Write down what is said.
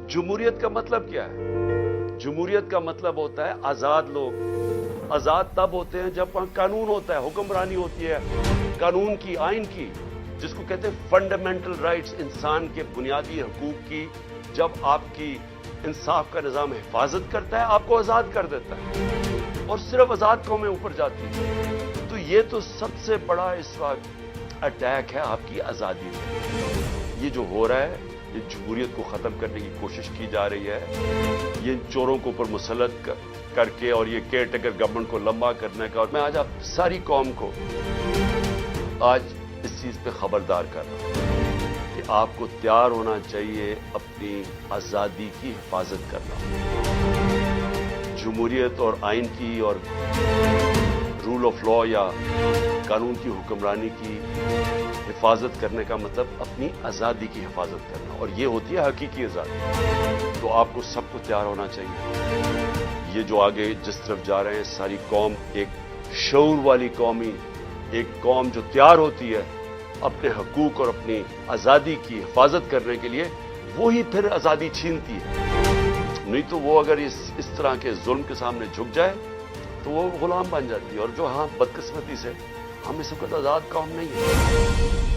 جمہوریت کا مطلب کیا ہے؟ جمہوریت کا مطلب ہوتا ہے آزاد لوگ۔ آزاد تب ہوتے ہیں جب وہاں قانون ہوتا ہے، حکمرانی ہوتی ہے قانون کی، آئین کی، جس کو کہتے ہیں فنڈامنٹل رائٹس، انسان کے بنیادی حقوق کی۔ جب آپ کی انصاف کا نظام حفاظت کرتا ہے، آپ کو آزاد کر دیتا ہے، اور صرف آزاد قومیں اوپر جاتی ہیں۔ تو یہ تو سب سے بڑا اس وقت اٹیک ہے آپ کی آزادی پہ۔ یہ جو ہو رہا ہے، یہ جمہوریت کو ختم کرنے کی کوشش کی جا رہی ہے، یہ چوروں کو اوپر مسلط کر کے، اور یہ کیئر ٹیکر گورنمنٹ کو لمبا کرنے کا۔ اور میں آج آپ ساری قوم کو آج اس چیز پہ خبردار کر رہا ہوں کہ آپ کو تیار ہونا چاہیے اپنی آزادی کی حفاظت کرنا۔ جمہوریت اور آئین کی اور رول آف لا یا قانون کی حکمرانی کی حفاظت کرنے کا مطلب اپنی آزادی کی حفاظت کرنا، اور یہ ہوتی ہے حقیقی آزادی۔ تو آپ کو سب کو تیار ہونا چاہیے۔ یہ جو آگے جس طرف جا رہے ہیں، ساری قوم ایک شعور والی قومی، ایک قوم جو تیار ہوتی ہے اپنے حقوق اور اپنی آزادی کی حفاظت کرنے کے لیے، وہی پھر آزادی چھینتی ہے۔ نہیں تو وہ اگر اس طرح کے ظلم کے سامنے جھک جائے تو وہ غلام بن جاتی ہے۔ اور جو ہاں بدقسمتی سے ہم اس وقت آزاد قوم نہیں ہے۔